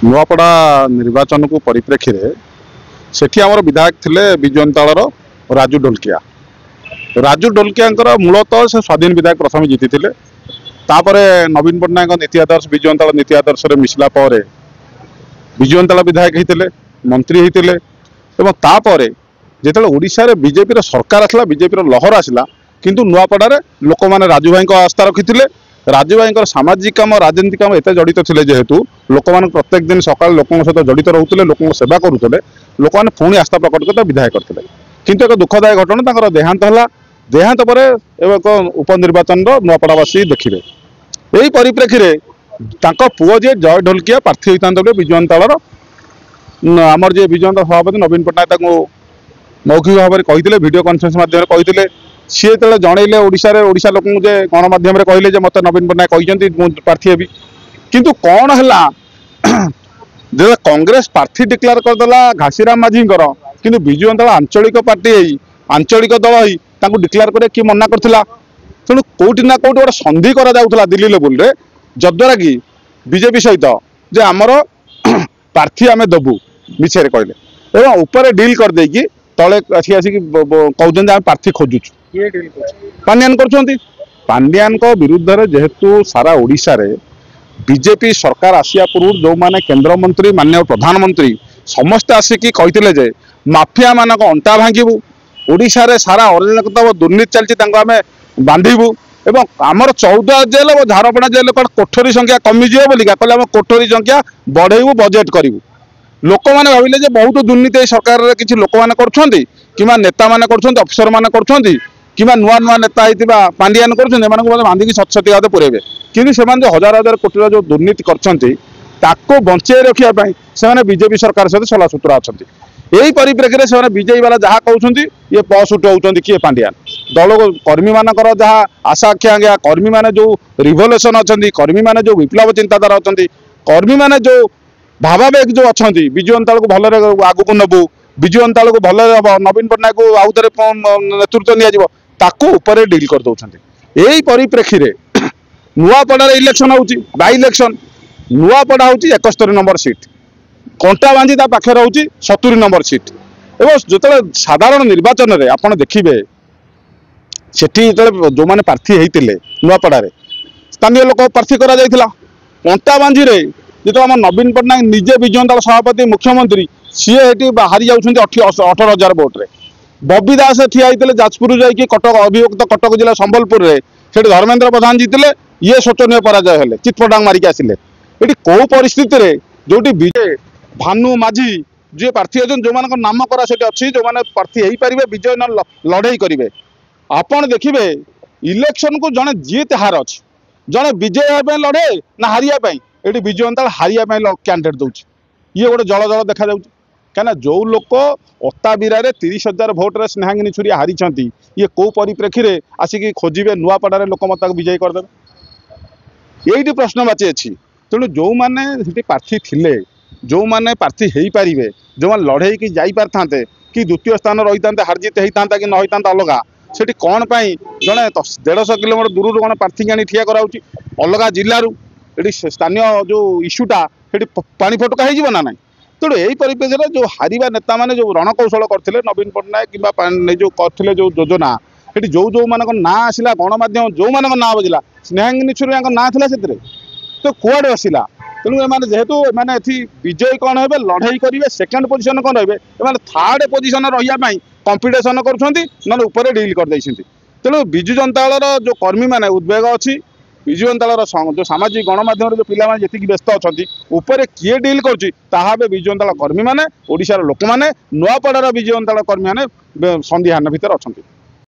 नुआपड़ा निर्वाचन को परिप्रेक्षी रे सेठी आमर विधायक थिले विजयंतालर राजू ढोलकिया। राजू ढोलकिया मूलतः से स्वाधीन विधायक प्रथम जीति थे। तापरे नवीन पट्टनायक नीति आदर्श विजयंताल नीति आदर्श रे मिसला पर विजयंताल विधायक होते मंत्री होते तापर जिते ओडिशा रे बीजेपी सरकार आसला बीजेपी लहर आसला किंतु नुआपड़ा लोक मैंने राजू भाई आस्था रखी राजू भाई सामाजिक कम राजनीतिक कम एत जड़ित थे जेहेतु लोक मैंने प्रत्येक दिन सकाल लोकों सहित जड़ित रोते लोक सेवा करुले लोक मैंने पुणी आस्था प्रकट करते विधायक करते किंतु एक दुखदायक घटना देहांत है। देहांत पर उपनिर्वाचन नुआपड़ावासी देखिए यही परिप्रेक्षी में पुओ जी जय ढोलकिया प्रार्थी होता विजयंतालर आमर जी विजयंता सभापति नवीन पट्टनायक मौखिक भाव में कही वीडियो कॉन्फ्रेंस माध्यम कहते सी जो जनइले ओडिशा लोक गणमाध्यम कहले मत नवीन पट्टनायक कहते प्रार्थी हेबी किंतु कौन है जो कांग्रेस प्रार्थी डिक्लेयर करदेला घासीराम माझी किंतु विजयंताल आंचलिक पार्टी आंचलिक दल डिक्लेयर करे कि मना करथिला तेणु कोटी ना कोटी गोटे संधि करा दिल्ली लेवल रे जद्वारा कि बीजेपी सहित जे आमर प्रार्थी आम दबू मिछे कहले एवं ऊपर डील कर देकी तले आसिक कहते आम प्रार्थी खोजुचु पांड्यान पांड्यान विरुद्ध रे जेहेतु सारा ओडिशा रे बीजेपी सरकार आसिया पूर्व जो माने केंद्र मंत्री माननीय प्रधानमंत्री समस्त आसिकी कहते जे माफिया मानक अंटा भांगीबू ओडिशा रे सारा अराजकता दुर्नीति चलती आम बांधबू एवं आमर 14 जेल और झारपड़ा जेल कोठरी संख्या कमिजी बोलिका कहले आम कोठरी संख्या बढ़ेबू बजेट करूँ लोक मैंने भाविले बहुत दुर्नीति सरकार रे किछि लोक मैंने करछंती किमा नेता मैंने करछंती अफसर मैंने करछंती किमा नुआ नुआ नेता होइतिबा पांडियान करछंती एमानकु बांधिकी सतसती भाव पुरेबे किंतु सेमान जो हजार हजार कोटी जो दुर्नीति करछंती ताको बंचे रखिया पई सेमाने बीजेपी सरकार सहित सला सुतरा अछंती यही परिप्रेक्षी से बीजेपी वाला जहाँ कहते ये पस उठाऊँ किए पांड्यान दल कर्मी मानकर जहाँ आशा आख्या कर्मी मैंने जो रिभल्यूशन अच्छा कर्मी मैंने जो विप्लव चिंताधारा अच्छा कर्मी मैंने जो भावावेग जो अच्छा विजयंताल को भल आगू नबू विजयंताल को भल नवीन पट्टनायक को आउ थे नेतृत्व निपर डील कर दौरान यही परिप्रेक्षी में नुआपड़ा इलेक्शन हो बाई इलेक्शन नुआपड़ा हूँ 71 नंबर सीट कंटा बांधी पाखे रोचे 70 नंबर सीट एवं जो साधारण निर्वाचन में आप देखिए सेठी जो मैंने प्रार्थी होते नुआपड़ा स्थानीय लोक प्रार्थी करा कंटा बांधी जो आम नवीन पट्टनायक निजे विजयंताल सभापति मुख्यमंत्री सी हारी जाऊँच 18,000 भोट्रे बबी दास ठिया होते जाजपुर जाकि कटक अभियुक्त कटक जिला संबलपुर में से धर्मेन्द्र प्रधान जीतिले ये शोचनीय पराजय हेले चितपटांग मारिक आसिले ये कौ परिस्थिति जो विजय भानु माझी जी प्रार्थी अच्छे जो मान नाम करा से अच्छी जो मैंने प्रार्थी हो पारे विजय लड़े करेंगे आपड़ देखिए इलेक्शन को जड़े जीत हार अच्छी जड़े विजय लड़े ना हारिया ये विजयंताल हारिया कैंडिडेट दूसरी ये गोटे जल जल देखा कहीं जो लोक अताबिरा 30,000 भोट्रे स्नेहांगिनी छुरी हारी ये कौ परिप्रेक्षी में आसिक खोजे नुआपड़ा लोक मत विजयी करदे यही प्रश्नवाची अच्छी तेणु जो मैंने प्रार्थी थिले जो मैंने प्रार्थी हो पारे जो मैंने लड़े कि जापार था कि द्वितीय स्थान रही था हारजित होता कि न होता अलग से कौन पाई जड़े 150 किलोमीटर दूर कौन प्रार्थी आनी ठिया कराऊँच अलग जिलूर ये स्थानीय जो इश्यूटा से पानी फटका हो ना तेणु यही परिप्रेक्षी में जो हारिबा नेता मैंने जो रणकौशल करते नवीन पट्टनायक कि जो करते जो योजना ये जो जो मान ना आसला गणमाध्यम जो मान ना बजला स्नेहांगिनी छुरी ना था से तो कुआड़े आसला तेणु एम जेहेतु मैंने विजय कौन हे लड़े करेंगे सेकेंड पोजिशन कौन रे थर्ड पोजिशन रही कंपिटिशन कर डील कर तेणु विजु जनतादल जो कर्मी मैंने उद्वेग अच्छी विजु जनतादल जो सामाजिक गणमाध्यम जो पिला जी व्यस्त अच्छा उपरे किए डील कर विजु जनतादल कर्मी मैंने ओडिशार लोक मैंने नुआपड़ार विजु जनतादल कर्मी मैंने संदिहान भितर अच्छा।